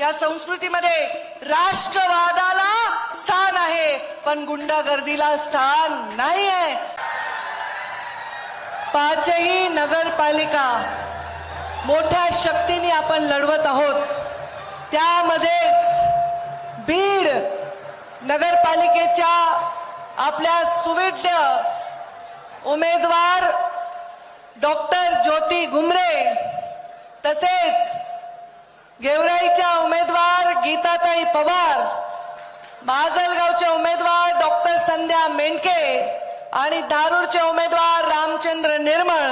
या संस्कृतीमध्ये राष्ट्रवादाला स्थान आहे, पण गुंडागर्दीला स्थान नाही आहे. पाचही नगरपालिका मोठ्या शक्तीने आपण लढवत आहोत. त्यामध्येच बीड नगरपालिकेच्या आपल्या सुविद्य उमेदवार डॉक्टर ज्योती घुमरे, तसेच गेवराईच्या उमेदवार गीताताई पवार, माजलगावचे उमेदवार डॉक्टर संध्या मेंढके आणि धारूरचे उमेदवार रामचंद्र निर्मळ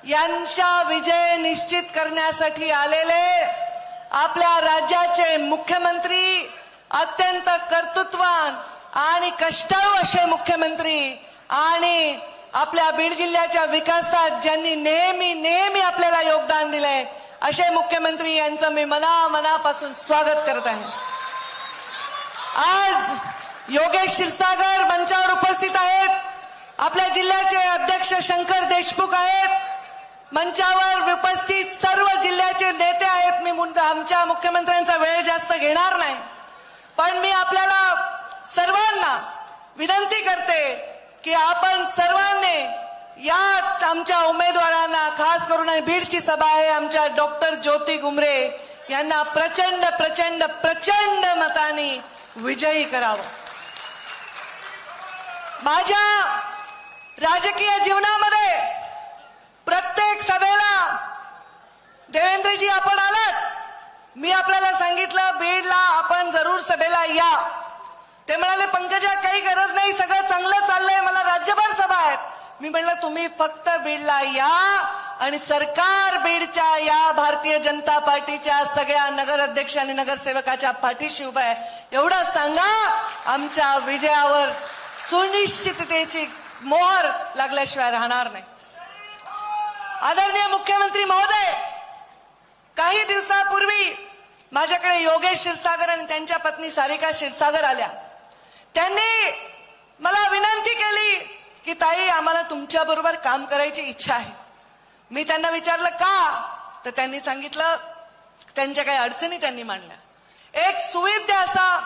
यांचा विजय निश्चित करण्यासाठी आलेले आपल्या राज्याचे मुख्यमंत्री, अत्यंत कर्तृत्ववान आणि कष्टाळू असे मुख्यमंत्री आणि आपल्या बीड जिल्ह्याच्या विकासात ज्यांनी नेहमी आपल्याला योगदान दिलंय असे मुख्यमंत्री यांचं मी मनापासून स्वागत करत आहे. आज योगेश क्षीरसागर मंचावर उपस्थित आहेत. आपल्या जिल्ह्याचे अध्यक्ष शंकर देशमुख आहेत. मंचावर उपस्थित सर्व जिल्ह्याचे नेते आहेत. मी आमच्या मुख्यमंत्र्यांचा वेळ जास्त घेणार नाही, पण मी आपल्याला सर्वांना विनंती करते की आपण सर्वांनी या आमच्या उमेदवारांना, खास करून बीडची सभा आहे, आमच्या डॉक्टर ज्योती घुमरे यांना प्रचंड प्रचंड प्रचंड मतांनी विजयी करावं. माझ्या राजकीय जीवनामध्ये प्रत्येक सभेला देवेंद्रजी आपण आलात, मी आपल्याला सांगितलं बीडला आपण जरूर सभेला या. ते म्हणाले पंकजा काही गरज नाही, सगळं चांगलं चाललंय, मला राज्यभर सभा आहेत. मी म्हणलं तुम्ही फक्त बीडला या आणि सरकार बीडच्या या भारतीय जनता पार्टीच्या सगळ्या नगराध्यक्ष आणि नगरसेवकाच्या पाठीशी उभा आहे एवढं सांगा. आमच्या विजयावर सुनिश्चिततेची मोहर लागल्याशिवाय राहणार नाही. आदरणीय मुख्यमंत्री महोदय, काही दिवसापूर्वी माझ्याकडे योगेश क्षीरसागर आणि त्यांच्या पत्नी सारिका क्षीरसागर आल्या. त्यांनी मला विनंती केली की ताई, आम्हाला तुमच्या बरोबर काम करायची इच्छा आहे. मी त्यांना विचारलं का, तर त्यांनी सांगितलं त्यांच्या काही अडचणी त्यांनी मांडल्या. एक सुविद्य असा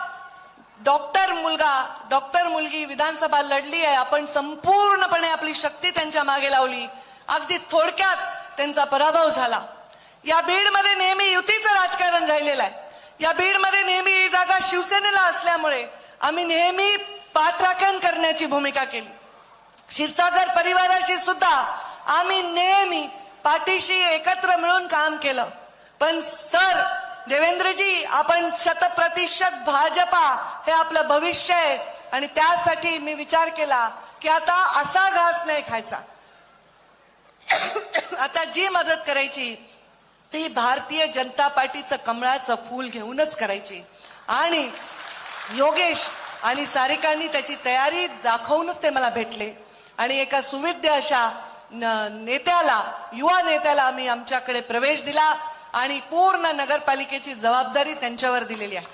डॉक्टर मुलगी विधानसभा लढली आहे, आपण संपूर्णपणे आपली शक्ती त्यांच्या मागे लावली, अगदी थोडक्यात त्यांचा पराभव झाला. या बीडमध्ये नेहमी युतीचं राजकारण राहिलेलं आहे. या बीडमध्ये नेहमी ही जागा शिवसेनेला असल्यामुळे आम्ही नेहमी पाठराखण करण्याची भूमिका केली. क्षीरसागर परिवाराशी सुद्धा आम्ही नेहमी पाठीशी एकत्र मिळून काम केलं. पण सर देवेंद्रजी, आपण 100% भाजपा हे आपलं भविष्य आहे आणि त्यासाठी मी विचार केला की आता असा घास नाही खायचा. आता जी मदत करायची ती भारतीय जनता पार्टीचं कमळाचं फूल घेऊनच करायची. आणि योगेश आणि सारिकांनी त्याची तयारी दाखवूनच ते मला भेटले आणि एका सुविद्य अशा नेत्याला, युवा नेत्याला आम्ही आमच्याकडे प्रवेश दिला आणि पूर्ण नगरपालिकेची जबाबदारी त्यांच्यावर दिलेली आहे.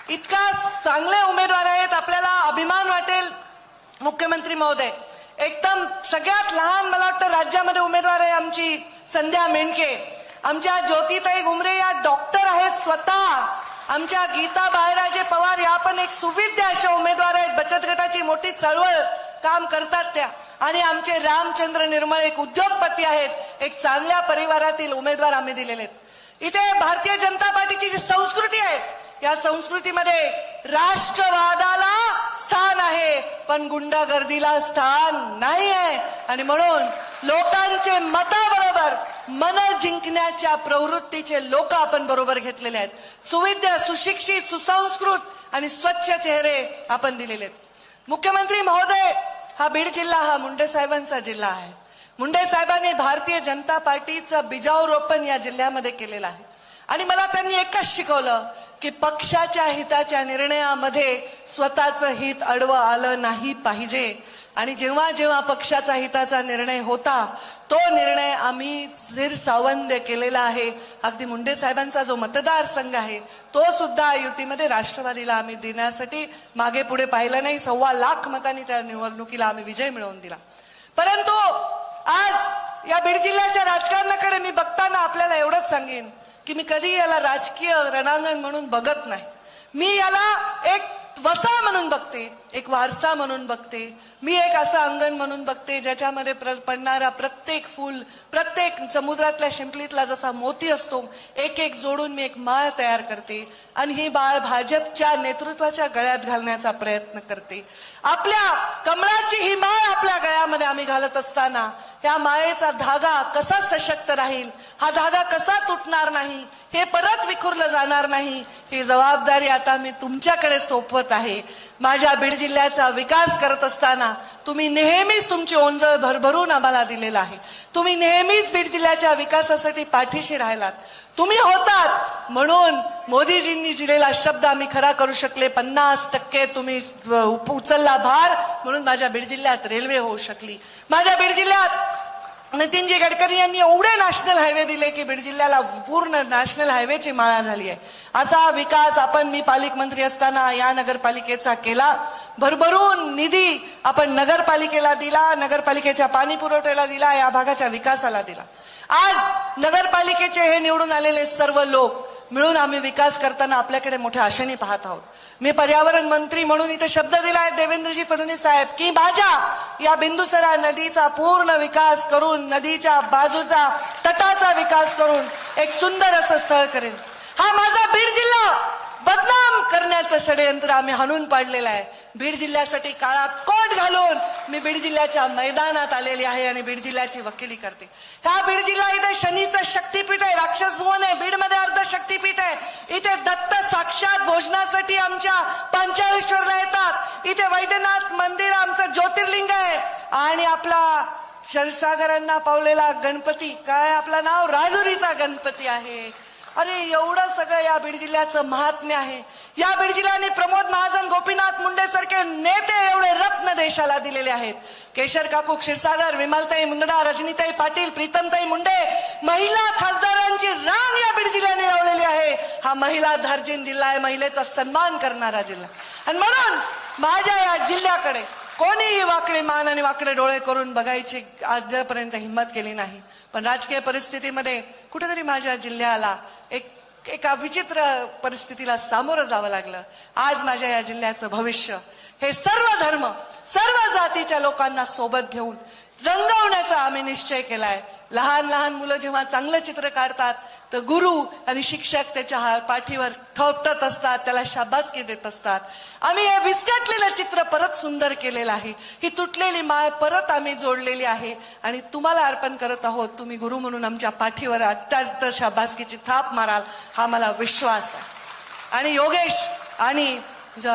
इतका चांगले उमेदवार आहेत, आपल्याला अभिमान वाटेल. मुख्यमंत्री महोदय, एकदम सगळ्यात लहान मला वाटतं राज्यामध्ये उमेदवार आहे आमची संध्या मेंढके. आमच्या ज्योतिताई घुमरे या डॉक्टर आहेत स्वतः. आमच्या गीता बाळराजे पवार या पण एक सुविद्य अशा उमेदवार आहेत, बचत गटाची मोठी चळवळ काम करतात त्या. आणि आमचे रामचंद्र निर्मळ एक उद्योगपती आहेत. एक चांगल्या परिवारातील उमेदवार आम्ही दिलेले आहेत. इथे भारतीय जनता पार्टीची जी संस्कृती आहे, या संस्कृतीमध्ये राष्ट्रवादाला स्थान आहे, पण गुंडागर्दीला स्थान नाही आहे. आणि म्हणून लोकांचे मताबरोबर मन जिंकण्याच्या प्रवृत्तीचे लोक आपण बरोबर घेतलेले आहेत. सुविद्य, सुशिक्षित, सुसंस्कृत आणि स्वच्छ चेहरे आपण दिलेले आहेत. मुख्यमंत्री महोदय, हा बीड जिल्हा हा मुंडे साहेबांचा जिल्हा आहे. मुंडे साहेबांनी भारतीय जनता पार्टीचं बीजारोपण या जिल्ह्यामध्ये केलेलं आहे. आणि मला त्यांनी एकच शिकवलं की पक्षाच्या हिताच्या निर्णयामध्ये स्वतःचं हित अडवं आलं नाही पाहिजे. आणि जेव्हा जेव्हा पक्षाचा हिताचा निर्णय होता तो निर्णय आम्ही शिरसावंद केलेला आहे. अगदी मुंडे साहेबांचा जो मतदारसंघ आहे तो सुद्धा युतीमध्ये राष्ट्रवादीला आम्ही देण्यासाठी मागे पुढे पाहिलं नाही. 1.25 लाख मतांनी त्या निवडणुकीला आम्ही विजय मिळवून दिला. परंतु आज या बीड जिल्ह्याच्या राजकारणाकडे मी बघताना आपल्याला एवढंच सांगेन की मी कधी याला राजकीय रणांगण म्हणून बघत नाही. मी याला एक वसा म्हणून बघते, एक वारसा म्हणून बघते. मी एक असं अंगण म्हणून बघते ज्याच्यामध्ये पडणारा प्रत्येक फूल, प्रत्येक समुद्रातल्या शिंपलीतला जसा मोती असतो, एक एक जोडून मी एक माळ तयार करते आणि ही माळ भाजपच्या नेतृत्वाच्या गळ्यात घालण्याचा प्रयत्न करते. आपल्या कमळाची ही माळ आपल्या गळ्यामध्ये आम्ही घालत असताना त्या माळेचा धागा कसा सशक्त राहील, हा धागा कसा तुटणार नाही, हे परत विखुरलं जाणार नाही, ही जबाबदारी आता मी तुमच्याकडे सोपवत आहे. माझ्या बीड जिल्ह्याचा विकास करत असताना तुम्ही नेहमीच तुमची ओंजळ भरभरून आम्हाला दिलेला आहे. तुम्ही नेहमीच बीड जिल्ह्याच्या विकासासाठी पाठीशी राहिलात. तुम्ही होतात म्हणून मोदीजींनी दिलेला शब्द आम्ही खरा करू शकले. 50% तुम्ही उचलला भार, म्हणून माझ्या बीड जिल्ह्यात रेल्वे होऊ शकली. माझ्या बीड जिल्ह्यात नितीनजी गडकरी यांनी एवढे नॅशनल हायवे दिले की बीड जिल्ह्याला पूर्ण नॅशनल हायवेची माळा झाली आहे. असा विकास मी पालकमंत्री असताना या नगरपालिकेचा केला. भरभरून निधी आपण नगरपालिकेला दिला, नगरपालिकेच्या पाणी पुरवठ्याला दिला, या भागाच्या विकासाला दिला. आज नगरपालिकेचे हे निवडून आलेले सर्व लोक मिळून आम्ही विकास करताना आपल्याकडे मोठ्या आशेने पाहत आहोत. मी पर्यावरण मंत्री म्हणून इथे शब्द दिलाय देवेंद्रजी फडणवीस साहेब की माझ्या या बिंदुसरा नदीचा पूर्ण विकास करून, नदीच्या बाजूचा तटाचा विकास करून एक सुंदर असं स्थळ करेन. हा माझा बीड जिल्हा बदनाम करण्याचं षडयंत्र आम्ही हाणून पाडलेलं आहे. बीड जिल्ह्यासाठी काळा कोट घालून मी बीड जिल्ह्याच्या मैदानात आलेली आहे आणि बीड जिल्ह्याची वकिली करते. हा बीड जिल्हा इथे शनीचं शक्तीपीठ आहे, राक्षस भुवन आहे. बीडमध्ये अर्ध शक्तीपीठ आहे. इथे दत्त साक्षात भोजनासाठी आमच्या पंचाळेश्वरला येतात. इथे वैद्यनाथ मंदिर आमचं ज्योतिर्लिंग आहे आणि आपला क्षीरसागरांना पावलेला गणपती, काय आपलं नाव, राजुरीचा गणपती आहे. अरे एवढं सगळं या बीड जिल्ह्याचं महात्म्य आहे. या बीड जिल्ह्याने प्रमोद महाजन, गोपीनाथ मुंडे सारखे नेते एवढे रत्न देशाला दिलेले आहेत. केशर काकू क्षीरसागर, विमलताई मुंदडा, रजनीताई पाटील, प्रीतमताई मुंडे, महिला खासदारांची रांग या बीड जिल्ह्याने लावलेली आहे. हा महिला धार्जिन जिल्हा आहे, महिलेचा सन्मान करणारा जिल्हा. आणि म्हणून माझ्या या जिल्ह्याकडे कोणीही वाकडे मान आणि वाकडे डोळे करून बघायची आजपर्यंत हिंमत केली नाही. पण राजकीय परिस्थितीमध्ये कुठेतरी माझ्या जिल्ह्याला एका विचित्र परिस्थितीला सामोरं जावं लागलं. आज माझ्या या जिल्ह्याचं भविष्य हे सर्व धर्म, सर्व जातीच्या लोकांना सोबत घेऊन रंगवण्याचा आम्ही निश्चय केलाय. लहान लहान मुलं जेव्हा चांगलं चित्र काढतात तर गुरु आणि शिक्षक त्याच्या पाठीवर थोपटत असतात, त्याला शाबासकी देत असतात. आम्ही हे विस्कटलेलं चित्र परत सुंदर केलेलं आहे. ही तुटलेली माळ परत आम्ही जोडलेली आहे आणि तुम्हाला अर्पण करत आहोत. तुम्ही गुरु म्हणून आमच्या पाठीवर अत्यंत शाबासकीची थाप माराल हा मला विश्वास आहे. आणि योगेश आणि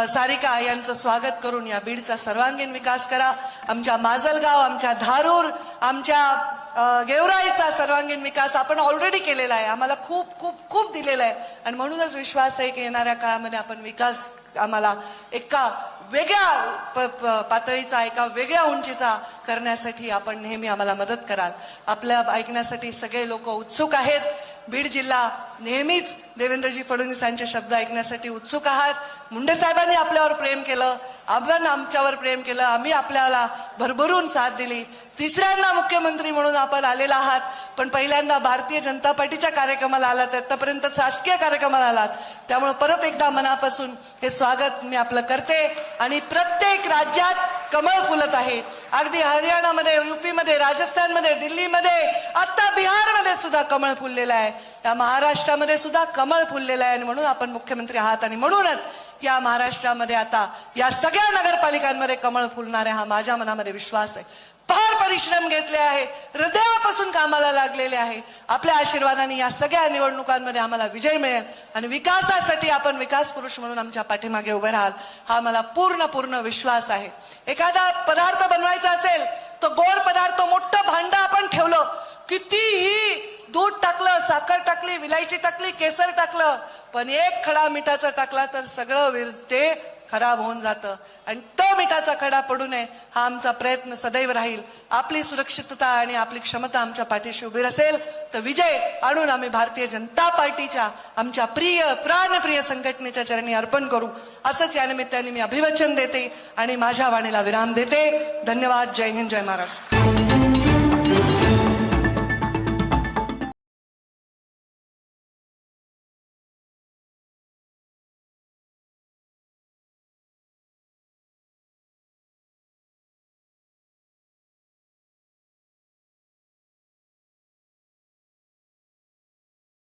सारिका यांचं स्वागत करून या बीडचा सर्वांगीण विकास करा. आमच्या माजलगाव, आमच्या धारूर, आमच्या गेवराईचा सर्वांगीण विकास आपण ऑलरेडी केलेला आहे. आम्हाला खूप खूप खूप दिलेला आहे आणि म्हणूनच विश्वास आहे की येणाऱ्या काळामध्ये आपण विकास आम्हाला एका वेगळ्या पातळीचा, एका वेगळ्या उंचीचा करण्यासाठी आपण नेहमी आम्हाला मदत कराल. आपल्या ऐकण्यासाठी सगळे लोक उत्सुक आहेत. बीड जिल्हा नेहमीच देवेंद्रजी फडणवीसांचे शब्द ऐकण्यासाठी उत्सुक आहात. मुंडे साहेबांनी आपल्यावर प्रेम केलं, आपण आमच्यावर प्रेम केलं, आम्ही आपल्याला भरभरून साथ दिली. तिसऱ्यांदा मुख्यमंत्री म्हणून आपण आलेला आहात, पण पहिल्यांदा भारतीय जनता पार्टीच्या कार्यक्रमाला आलात, आतापर्यंत शासकीय कार्यक्रमाला आलात. त्यामुळे परत एकदा मनापासून हे स्वागत मी आपलं करते. आणि प्रत्येक राज्यात कमळ फुलत आहे. अगदी हरियाणामध्ये, युपीमध्ये, राजस्थानमध्ये, दिल्लीमध्ये, आता बिहारमध्ये सुद्धा कमळ फुललेलं आहे. या महाराष्ट्रामध्ये सुद्धा कमळ फुललेलं आहे आणि म्हणून आपण मुख्यमंत्री आहात. आणि म्हणूनच या महाराष्ट्रामध्ये आता या सगळ्या नगरपालिकांमध्ये कमळ फुलणार आहे हा माझ्या मनामध्ये विश्वास आहे. फार परिश्रम घेतले आहे, हृदयापासून कामाला लागलेले आहे. आपल्या आशीर्वादाने या सगळ्या निवडणुकांमध्ये आम्हाला विजय मिळेल आणि विकासासाठी आपण विकास पुरुष म्हणून आमच्या पाठीमागे उभे राहाल हा मला पूर्ण विश्वास आहे. एखादा पदार्थ बनवायचा असेल तो गोड पदार्थ, मोठं भांड आपण ठेवलं, कितीही दूध टाकलं, साखर टाकली, विलायची टाकली, केसर टाकलं, पण एक खडा मिठाचा टाकला तर सगळं ते खराब होऊन जातं. आणि तो मिठाचा खडा पडू नये हा आमचा प्रयत्न सदैव राहील. आपली सुरक्षितता आणि आपली क्षमता आमच्या पाठीशी उभी असेल तर विजय आणून आम्ही भारतीय जनता पार्टीच्या आमच्या प्राणप्रिय संघटनेच्या चरणी अर्पण करू. असंच या निमित्ताने मी अभिवचन देते आणि माझ्या वाणीला विराम देते. धन्यवाद. जय हिंद, जय महाराष्ट्र.